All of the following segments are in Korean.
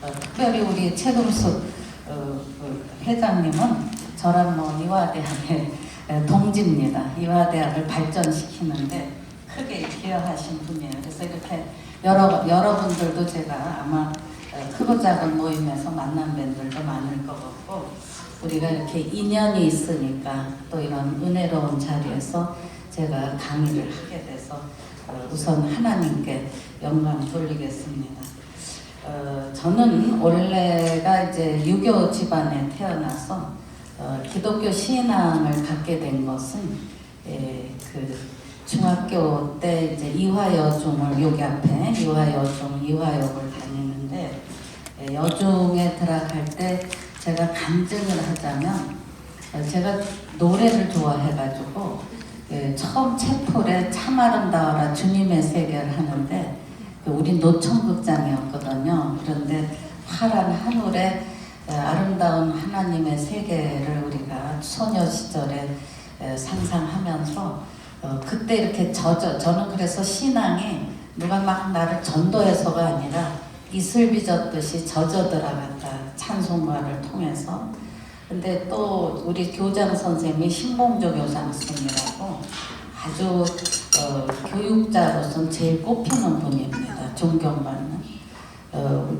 특별히 우리 최금숙 회장님은 저랑 이화대학의 동지입니다. 이화대학을 발전시키는데 크게 기여하신 분이에요. 그래서 이렇게 여러분들도 제가 아마 크고 작은 모임에서 만난 분들도 많을 것 같고, 우리가 이렇게 인연이 있으니까 또 이런 은혜로운 자리에서 제가 강의를 하게 돼서 우선 하나님께 영광 돌리겠습니다. 저는 원래가 이제 유교 집안에 태어나서 기독교 신앙을 갖게 된 것은 그 중학교 때 이제 이화여중을 여기 앞에 이화여중 이화여고를 다니는데, 여중에 들어갈 때 제가 간증을 하자면 제가 노래를 좋아해가지고 처음 채플에 참 아름다워라 주님의 세계를 하는데, 우리 노천극장이었거든요. 그런데 파란 하늘에 아름다운 하나님의 세계를 우리가 소녀 시절에 상상하면서 그때 이렇게 저는 그래서 신앙이 누가 막 나를 전도해서가 아니라 이슬 빚었듯이 젖어 들어갔다, 찬송가를 통해서. 근데 또 우리 교장 선생님이 신봉조 교장 선생님이라고 아주 교육자로서는 제일 꼽히는 분입니다. 존경받는.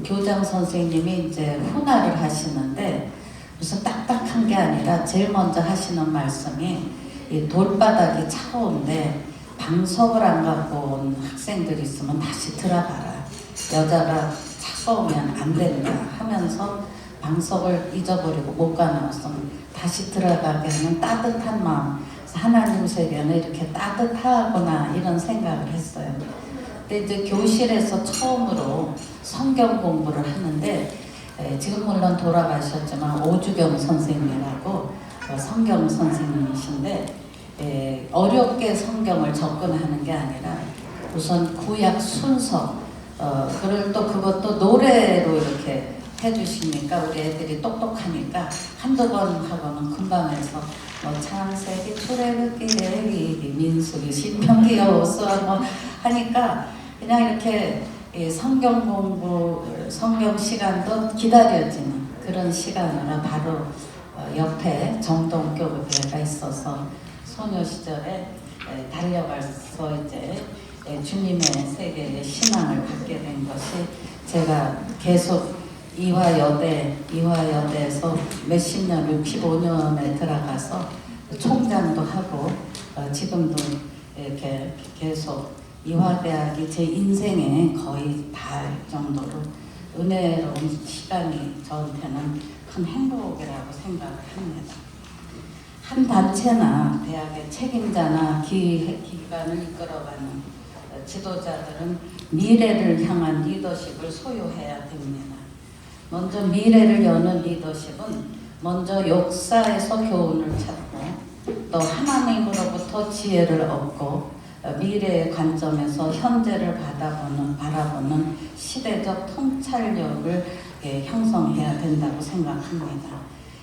교장 선생님이 이제 훈화를 하시는데 무슨 딱딱한 게 아니라 제일 먼저 하시는 말씀이, 이 돌바닥이 차가운데 방석을 안 갖고 온 학생들이 있으면 다시 들어가라. 여자가 차가우면 안 된다 하면서 방석을 잊어버리고 못 가나왔으면 다시 들어가게 하는 따뜻한 마음. 하나님 세계는 이렇게 따뜻하구나 이런 생각을 했어요. 근데 이제 교실에서 처음으로 성경 공부를 하는데, 지금 물론 돌아가셨지만 오주경 선생님이라고 성경 선생님이신데, 어렵게 성경을 접근하는 게 아니라 우선 구약 순서, 그것도 노래로 이렇게 해주시니까 우리 애들이 똑똑하니까 한두 번 하고는 금방 해서 창세기, 출애굽기, 레위기, 민수기, 신명기, 여호수아 하니까 그냥 이렇게 성경 공부, 성경 시간도 기다려지는 그런 시간으로 바로 옆에 정동교회가 있어서 소녀 시절에 달려가서 이제 주님의 세계의 신앙을 갖게 된 것이, 제가 계속 이화여대에서 몇십 년, 65년에 들어가서 총장도 하고 지금도 이렇게 계속 이화대학이 제 인생에 거의 닿을 정도로 은혜로운 시간이 저한테는 큰 행복이라고 생각을 합니다. 한 단체나 대학의 책임자나 기관을 이끌어가는 지도자들은 미래를 향한 리더십을 소유해야 됩니다. 먼저 미래를 여는 리더십은 먼저 역사에서 교훈을 찾고 또 하나님으로부터 지혜를 얻고 미래의 관점에서 현재를 바라보는 시대적 통찰력을 형성해야 된다고 생각합니다.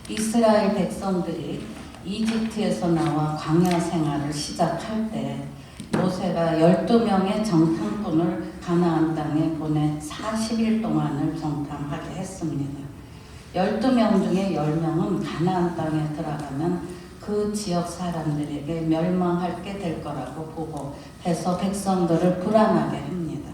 이스라엘 백성들이 이집트에서 나와 광야 생활을 시작할 때 모세가 12명의 정탐꾼을 가나안 땅에 보내 40일 동안을 정탐하게 했습니다. 12명 중에 10명은 가나안 땅에 들어가면 그 지역 사람들에게 멸망하게 될 거라고 보고 해서 백성들을 불안하게 합니다.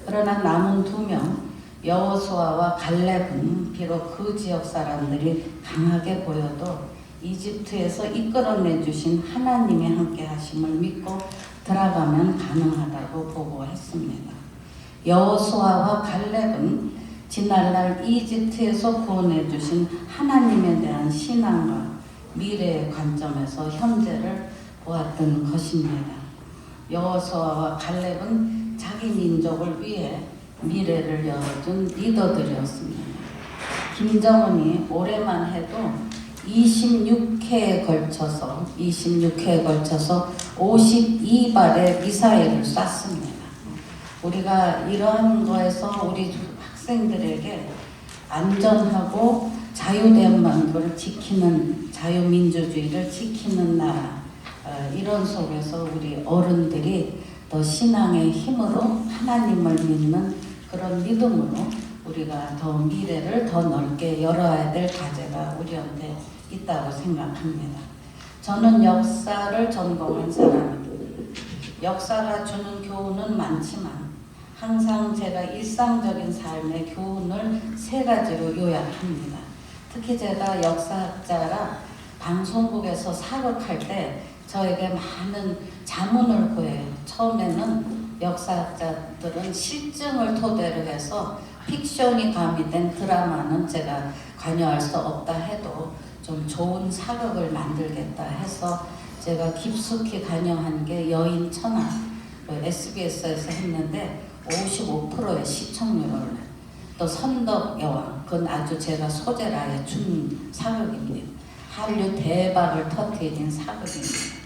그러나 남은 2명, 여호수아와 갈렙은 비록 그 지역 사람들이 강하게 보여도 이집트에서 이끌어내 주신 하나님의 함께 하심을 믿고 들어가면 가능하다고 보고했습니다. 여호수아와 갈렙은 지난날 이집트에서 구원해 주신 하나님에 대한 신앙과 미래의 관점에서 현재를 보았던 것입니다. 여호수아와 갈렙은 자기 민족을 위해 미래를 열어준 리더들이었습니다. 김정은이 올해만 해도 26회에 걸쳐서 52발의 미사일을 쐈습니다. 우리가 이러한 거에서 우리 학생들에게 안전하고 자유대한민국을 지키는, 자유민주주의를 지키는 나라, 이런 속에서 우리 어른들이 더 신앙의 힘으로 하나님을 믿는 그런 믿음으로 우리가 더 미래를 더 넓게 열어야 될 과제가 우리한테 있다고 생각합니다. 저는 역사를 전공한 사람입니다. 역사가 주는 교훈은 많지만 항상 제가 일상적인 삶의 교훈을 세 가지로 요약합니다. 특히 제가 역사학자라 방송국에서 사극할 때 저에게 많은 자문을 구해요. 처음에는 역사학자들은 실증을 토대로 해서 픽션이 가미된 드라마는 제가 관여할 수 없다 해도 좀 좋은 사극을 만들겠다 해서 제가 깊숙이 관여한 게 여인천하 SBS에서 했는데 55%의 시청률을, 또 선덕여왕, 그건 아주 제가 소재를 아예 준 사극입니다. 한류 대박을 터뜨린 사극입니다.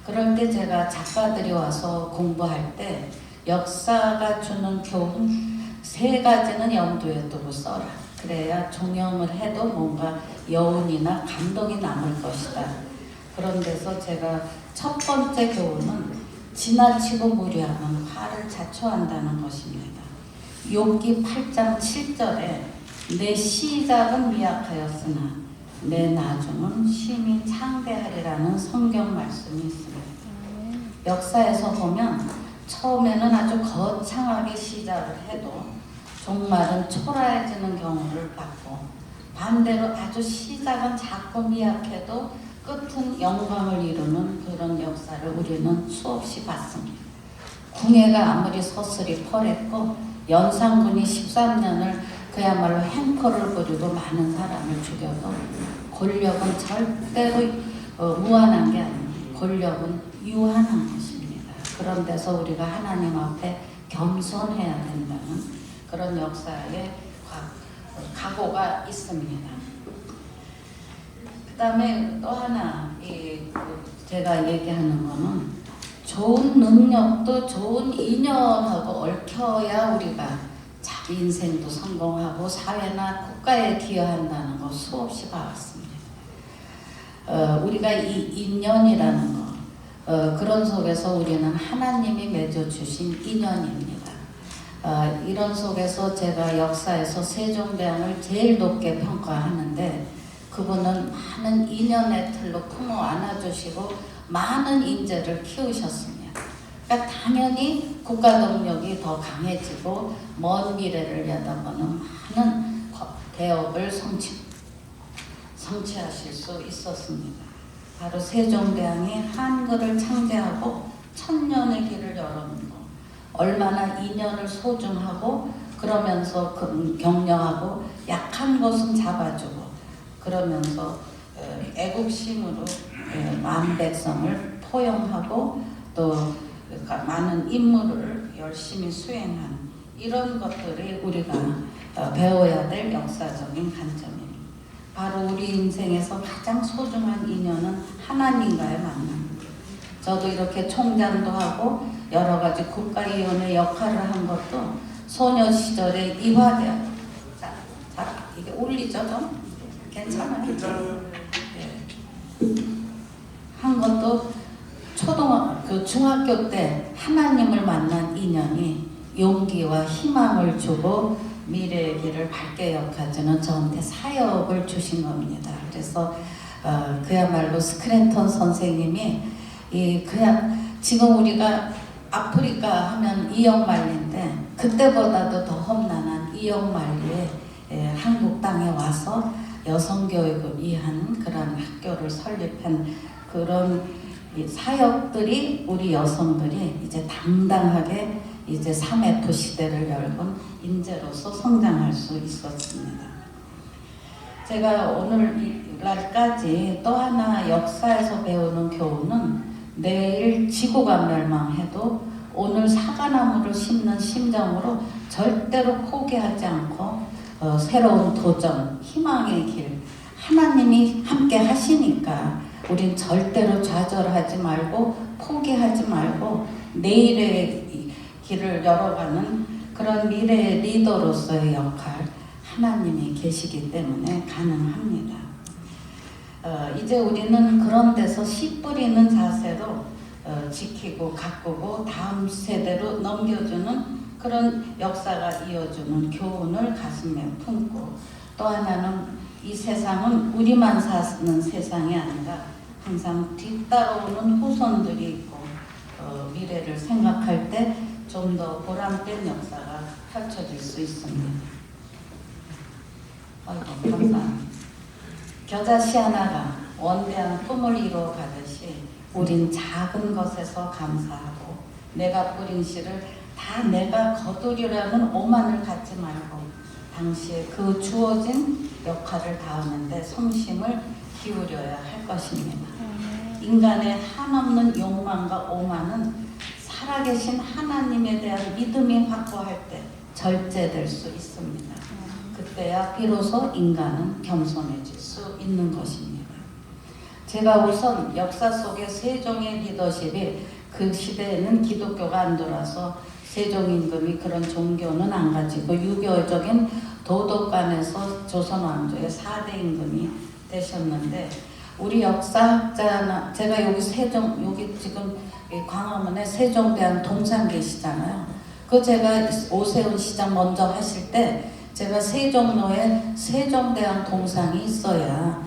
그럴 때 제가 작가들이 와서 공부할 때 역사가 주는 교훈 세 가지는 염두에 두고 써라. 그래야 종영을 해도 뭔가 여운이나 감동이 남을 것이다. 그런 데서 제가 첫 번째 교훈은 지나치고 무리하면 화를 자초한다는 것입니다. 욥기 8장 7절에 내 시작은 미약하였으나 내 나중은 심히 창대하리라는 성경 말씀이 있습니다. 역사에서 보면 처음에는 아주 거창하게 시작을 해도 종말은 초라해지는 경우를 봤고, 반대로 아주 시작은 작고 미약해도 끝은 영광을 이루는 그런 역사를 우리는 수없이 봤습니다. 궁예가 아무리 서슬이 펄했고 연산군이 13년을 그야말로 행포를 부리고 많은 사람을 죽여도 권력은 절대로 무한한 게 아닙니다. 권력은 유한한 것입니다. 그런 데서 우리가 하나님 앞에 겸손해야 된다는 그런 역사의 각오가 있습니다. 그 다음에 또 하나 제가 얘기하는 거는 좋은 능력도 좋은 인연하고 얽혀야 우리가 자기 인생도 성공하고 사회나 국가에 기여한다는 거 수없이 봐왔습니다. 우리가 이 인연이라는 거, 그런 속에서 우리는 하나님이 맺어주신 인연입니다. 이런 속에서 제가 역사에서 세종대왕을 제일 높게 평가하는데, 그분은 많은 인연의 틀로 품어 안아주시고 많은 인재를 키우셨습니다. 그러니까 당연히 국가 동력이 더 강해지고 먼 미래를 여다보는 많은 대업을 성취하실 수 있었습니다. 바로 세종대왕이 한글을 창제하고 천년의 길을 열어놓은 것, 얼마나 인연을 소중하고 그러면서 격려하고 약한 것은 잡아주고 그러면서 애국심으로 만백성을 포용하고 또 많은 임무를 열심히 수행한 이런 것들이 우리가 배워야 될 역사적인 관점입니다. 바로 우리 인생에서 가장 소중한 인연은 하나님과의 만남입니다. 저도 이렇게 총장도 하고 여러 가지 국가위원회 역할을 한 것도 소녀 시절에 이화대학, 이게 올리죠 좀? 괜찮아요. 네. 한 것도 중학교 때 하나님을 만난 인연이 용기와 희망을 주고 미래의 길을 밝게 역해주는 저한테 사역을 주신 겁니다. 그래서 그야말로 스크랜턴 선생님이 지금 우리가 아프리카 하면 이역만리인데 그때보다도 더 험난한 이역만리에 한국 땅에 와서 여성교육을 위한 그런 학교를 설립한 그런 사역들이 우리 여성들이 이제 당당하게 이제 3F 시대를 열건 인재로서 성장할 수 있었습니다. 제가 오늘날까지 또 하나 역사에서 배우는 교훈은 내일 지구가 멸망해도 오늘 사과나무를 심는 심정으로 절대로 포기하지 않고 새로운 도전, 희망의 길, 하나님이 함께 하시니까 우린 절대로 좌절하지 말고 포기하지 말고 내일의 길을 열어가는 그런 미래의 리더로서의 역할, 하나님이 계시기 때문에 가능합니다. 이제 우리는 그런 데서 씨 뿌리는 자세로 지키고 가꾸고 다음 세대로 넘겨주는 그런 역사가 이어주는 교훈을 가슴에 품고, 또 하나는 이 세상은 우리만 사는 세상이 아니라 항상 뒤따라오는 후손들이 있고 미래를 생각할 때 좀 더 보람된 역사가 펼쳐질 수 있습니다. 아이고, 감사합니다. 겨자씨 하나가 원대한 꿈을 이루어 가듯이 우린 작은 것에서 감사하고 내가 뿌린 씨를 다 내가 거두리라는 오만을 갖지 말고 당시에 그 주어진 역할을 다하는데 성심을 기울여야 할 것입니다. 인간의 한없는 욕망과 오만은 살아계신 하나님에 대한 믿음이 확고할 때 절제될 수 있습니다. 그때야 비로소 인간은 겸손해질 수 있는 것입니다. 제가 우선 역사 속의 세종의 리더십이, 그 시대에는 기독교가 안 돌아서 세종임금이 그런 종교는 안 가지고 유교적인 도덕관에서 조선왕조의 4대 임금이 되셨는데, 우리 역사학자나 제가 여기 지금 광화문에 세종대왕 동상 계시잖아요. 그 제가 오세훈 시장 먼저 하실 때 제가 세종로에 세종대왕 동상이 있어야,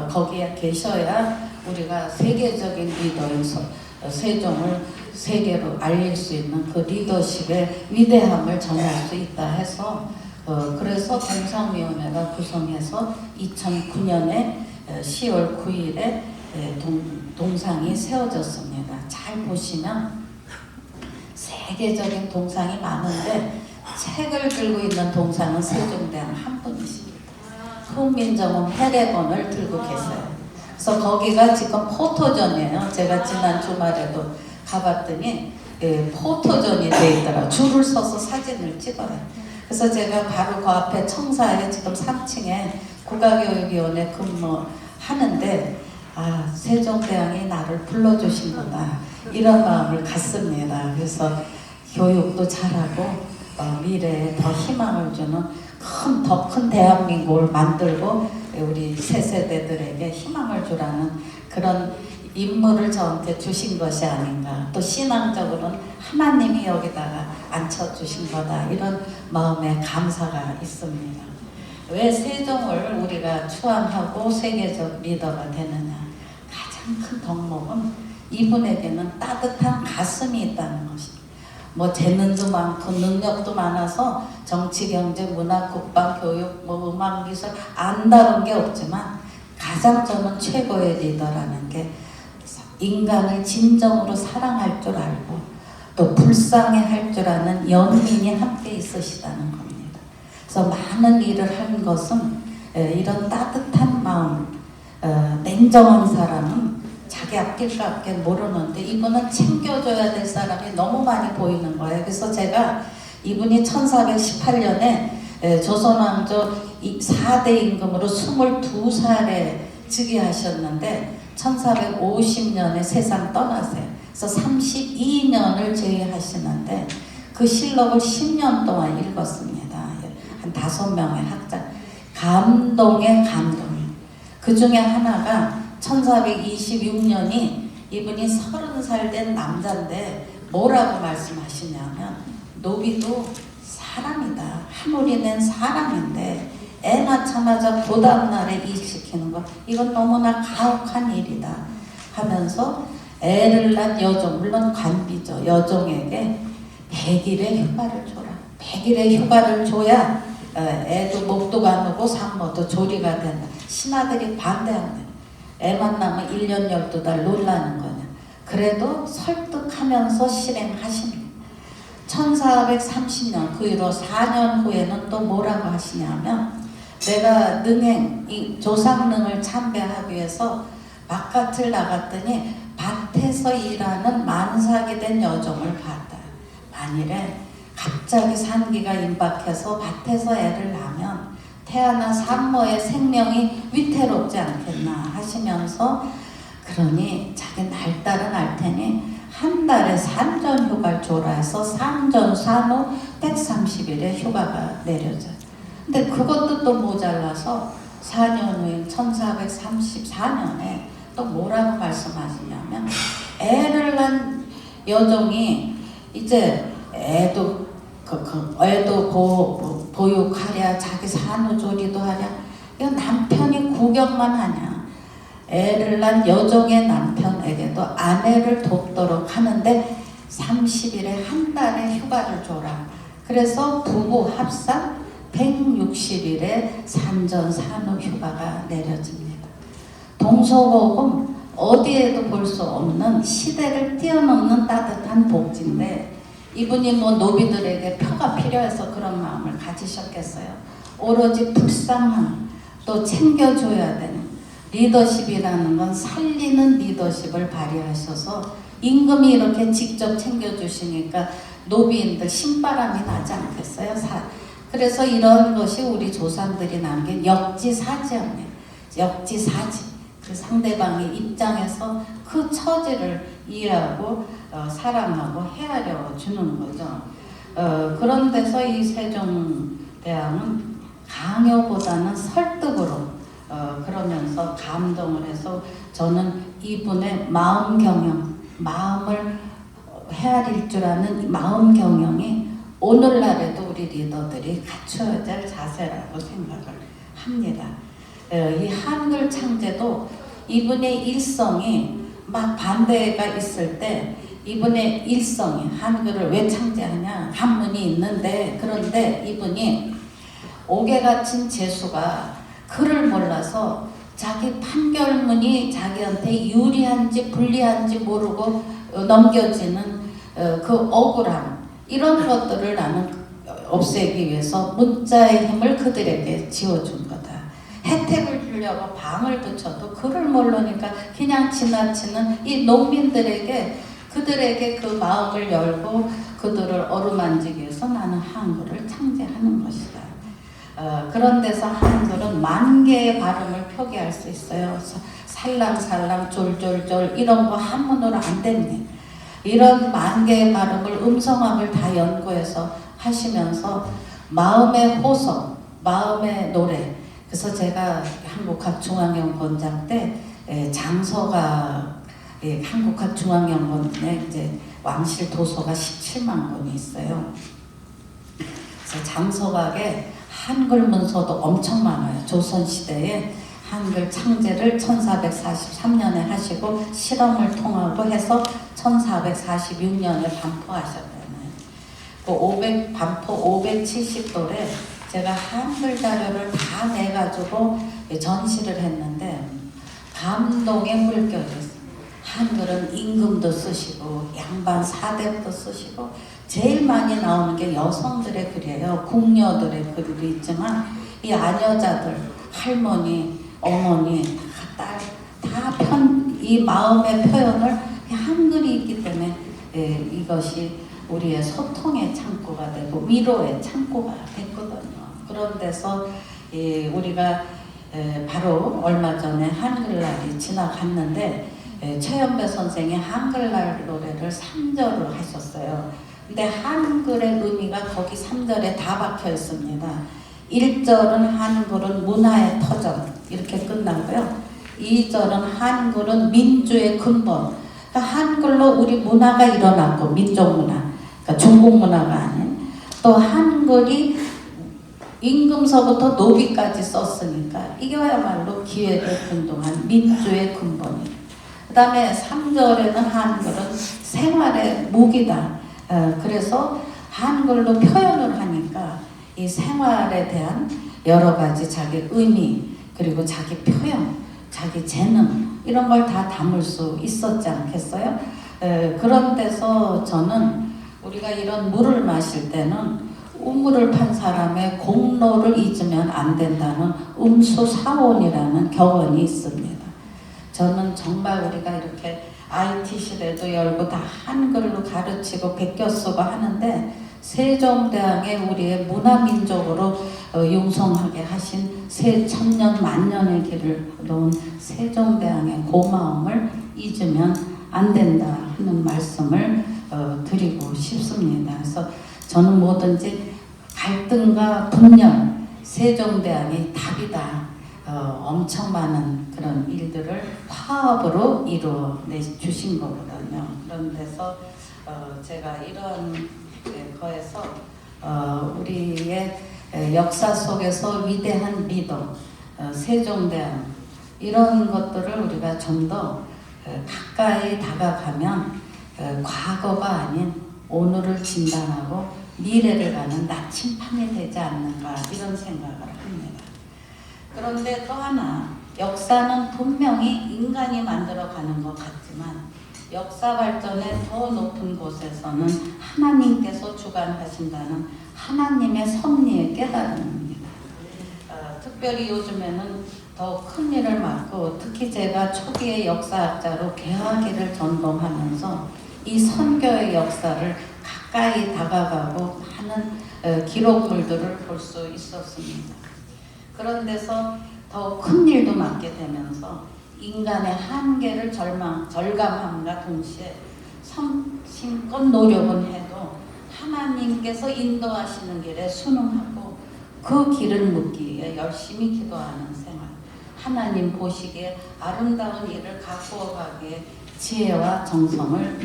거기에 계셔야 우리가 세계적인 리더에서 세종을 세계로 알릴 수 있는 그 리더십의 위대함을 전할 수 있다 해서 그래서 동상위원회가 구성해서 2009년에 10월 9일에 동상이 세워졌습니다. 잘 보시면 세계적인 동상이 많은데 책을 들고 있는 동상은 세종대왕 한 분이십니다. 훈민정음 패래건을 들고 계세요. 그래서 거기가 지금 포토존이에요. 제가 지난 주말에도 가봤더니 포토존이 돼 있더라고요. 줄을 서서 사진을 찍어요. 그래서 제가 바로 그 앞에 청사에 지금 3층에 국가교육위원회 근무하는데, 아, 세종대왕이 나를 불러주신구나 이런 마음을 갖습니다. 그래서 교육도 잘하고 미래에 더 희망을 주는 더 큰 대한민국을 만들고 우리 새 세대들에게 희망을 주라는 그런 임무를 저한테 주신 것이 아닌가. 또 신앙적으로는 하나님이 여기다가 앉혀주신 거다, 이런 마음에 감사가 있습니다. 왜 세종을 우리가 추앙하고 세계적 리더가 되느냐. 가장 큰 덕목은 이분에게는 따뜻한 가슴이 있다는 것입니다. 뭐 재능도 많고 능력도 많아서 정치, 경제, 문화, 국방, 교육, 음악, 기술 안 다룬 게 없지만 가장 저는 최고의 리더라는 게 인간을 진정으로 사랑할 줄 알고 또 불쌍해할 줄 아는 연민이 함께 있으시다는 겁니다. 그래서 많은 일을 한 것은 이런 따뜻한 마음, 냉정한 사람은 자기 아낄까 아낄 모르는데 이분은 챙겨줘야 될 사람이 너무 많이 보이는 거예요. 그래서 제가 이분이 1418년에 조선왕조 4대 임금으로 22살에 즉위하셨는데 1450년에 세상 떠나세요. 그래서 32년을 제위하시는데 그 실록을 10년 동안 읽었습니다. 한 5명의 학자. 감동의 감동이. 그 중에 하나가 1426년이 이분이 30살 된 남자인데 뭐라고 말씀하시냐면, 노비도 사람이다. 하늘이 낸 사람인데 애 낳자마자 그 다음날에 일시키는 것, 이건 너무나 가혹한 일이다 하면서 애를 낳은 여종, 물론 관비죠. 여종에게 100일의 휴가를 줘라. 100일의 휴가를 줘야 애도 목도 가누고 산모도 조리가 된다. 신하들이 반대합니다. 애만 낳으면 1년 12달 놀라는 거냐. 그래도 설득하면서 실행하십니다. 1430년, 그 이후 4년 후에는 또 뭐라고 하시냐면, 내가 능행, 이 조상능을 참배하기 위해서 바깥을 나갔더니 밭에서 일하는 만삭이 된 여종을 봤다. 만일에 갑자기 산기가 임박해서 밭에서 애를 낳으면 태어난 산모의 생명이 위태롭지 않겠나 하시면서, 그러니 자기 날따라 날 테니 한 달에 산전 휴가를 줘라 해서 산전 산후 130일의 휴가가 내려져요. 근데 그것도 또 모자라서 4년 후인 1434년에 또 뭐라고 말씀하시냐면, 애를 낳은 여종이 이제 애도 애도 보육하랴, 자기 산후조리도 하랴. 이거 남편이 구경만 하냐. 애를 낳은 여종의 남편에게도 아내를 돕도록 하는데 30일에 한 달의 휴가를 줘라. 그래서 부부 합산 160일의 산전 산후 휴가가 내려집니다. 동서고금 어디에도 볼 수 없는 시대를 뛰어넘는 따뜻한 복지인데 이분이 뭐 노비들에게 표가 필요해서 그런 마음을 가지셨겠어요. 오로지 불쌍한 또 챙겨줘야 되는 리더십이라는 건 살리는 리더십을 발휘하셔서 임금이 이렇게 직접 챙겨주시니까 노비인들 신바람이 나지 않겠어요? 그래서 이런 것이 우리 조상들이 남긴 역지사지입니다. 역지사지. 그 상대방의 입장에서 그 처지를 이해하고 사랑하고 헤아려 주는 거죠. 그런 데서 이 세종대왕은 강요보다는 설득으로 그러면서 감동을 해서 저는 이분의 마음 경영, 마음을 헤아릴 줄 아는 마음 경영이 오늘날에도 우리 리더들이 갖춰야 될 자세라고 생각을 합니다. 이 한글 창제도 이분의 일성이 막 반대가 있을 때 이분의 일성이 한글을 왜 창제하냐 한문이 있는데 그런데 이분이 옥에 갇힌 죄수가 글을 몰라서 자기 판결문이 자기한테 유리한지 불리한지 모르고 넘겨지는 그 억울함 이런 것들을 나는 없애기 위해서 문자의 힘을 그들에게 지어준 거다. 혜택을 주려고 방을 붙여도 글을 모르니까 그냥 지나치는 이 농민들에게 그들에게 그 마음을 열고 그들을 어루만지기 위해서 나는 한글을 창제하는 것이다. 그런 데서 한글은 만 개의 발음을 표기할 수 있어요. 살랑살랑 졸졸졸 이런 거 한문으로 안 됩니다. 이런 만 개의 발음을 음성학을 다 연구해서 하시면서 마음의 호소, 마음의 노래. 그래서 제가 한국학중앙연구원장 때 장서가 한국학중앙연구원에 이제 왕실 도서가 17만 권이 있어요. 그래서 장서각에 한글 문서도 엄청 많아요. 조선시대에 한글 창제를 1443년에 하시고 실험을 통하고 해서 1446년에 반포하셨잖아요. 그 반포 570돌에 제가 한글 자료를 다 내가지고 전시를 했는데 감동의 물결이었어요. 한글은 임금도 쓰시고 양반 사대도 쓰시고 제일 많이 나오는 게 여성들의 글이에요. 궁녀들의 글도 있지만 이 아녀자들, 할머니, 어머니, 딸 다 이 마음의 표현을 한글이 있기 때문에 이것이 우리의 소통의 창구가 되고 위로의 창구가 됐거든요. 그런 데서 우리가 바로 얼마 전에 한글날이 지나갔는데 최연배 선생이 한글날 노래를 3절을 하셨어요. 근데 한글의 의미가 거기 3절에 다 박혀 있습니다. 1절은 한글은 문화의 터전 이렇게 끝나고요. 2절은 한글은 민주의 근본. 그러니까 한글로 우리 문화가 일어났고 민족 문화, 그러니까 중국 문화가 아닌 또 한글이 임금서부터 노비까지 썼으니까 이거야말로 기회를 근동한 민주의 근본이에요. 그 다음에 3절에는 한글은 생활의 무기다. 그래서 한글로 표현을 하니까 이 생활에 대한 여러 가지 자기 의미 그리고 자기 표현, 자기 재능 이런 걸 다 담을 수 있었지 않겠어요? 그런 데서 저는 우리가 이런 물을 마실 때는 우물을 판 사람의 공로를 잊으면 안 된다는 음수사원이라는 격언이 있습니다. 저는 정말 우리가 이렇게 IT 시대도 열고 다 한글로 가르치고 베껴 쓰고 하는데 세종대왕의 우리의 문화민족으로 융성하게 하신 천년 만년의 길을 놓은 세종대왕의 고마움을 잊으면 안 된다 하는 말씀을 드리고 싶습니다. 그래서 저는 뭐든지 갈등과 분열, 세종대왕이 답이다. 엄청 많은 그런 일들을 화합으로 이루어내 주신 거거든요. 그런 데서 제가 이런 거에서 우리의 역사 속에서 위대한 리더, 세종대왕 이런 것들을 우리가 좀 더 가까이 다가가면 과거가 아닌 오늘을 진단하고 미래를 가는 나침판이 되지 않는가 이런 생각을 합니다. 그런데 또 하나 역사는 분명히 인간이 만들어가는 것 같지만 역사 발전의 더 높은 곳에서는 하나님께서 주관하신다는 하나님의 섭리의 깨달음입니다. 특별히 요즘에는 더 큰 일을 맡고 특히 제가 초기의 역사학자로 개화기를 전공하면서 이 선교의 역사를 가까이 다가가고 하는 기록물들을 볼 수 있었습니다. 그런 데서 더 큰 일도 맡게 되면서 인간의 한계를 절감함과 동시에 성심껏 노력은 해도 하나님께서 인도하시는 길에 순응하고 그 길을 묻기 위해 열심히 기도하는 생활, 하나님 보시기에 아름다운 일을 가꾸어 가기에 지혜와 정성을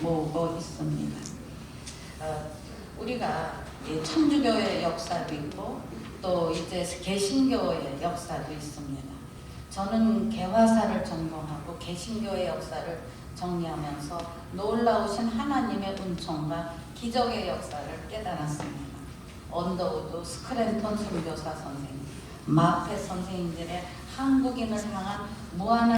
모으고 있습니다. 우리가 천주교의 역사도 있고 또 이제 개신교의 역사도 있습니다. 저는 개화사를 전공하고 개신교의 역사를 정리하면서 놀라우신 하나님의 은총과 기적의 역사를 깨달았습니다. 언더우드, 스크랜턴 선교사 선생님, 마페 선생님들의 한국인을 향한 무한한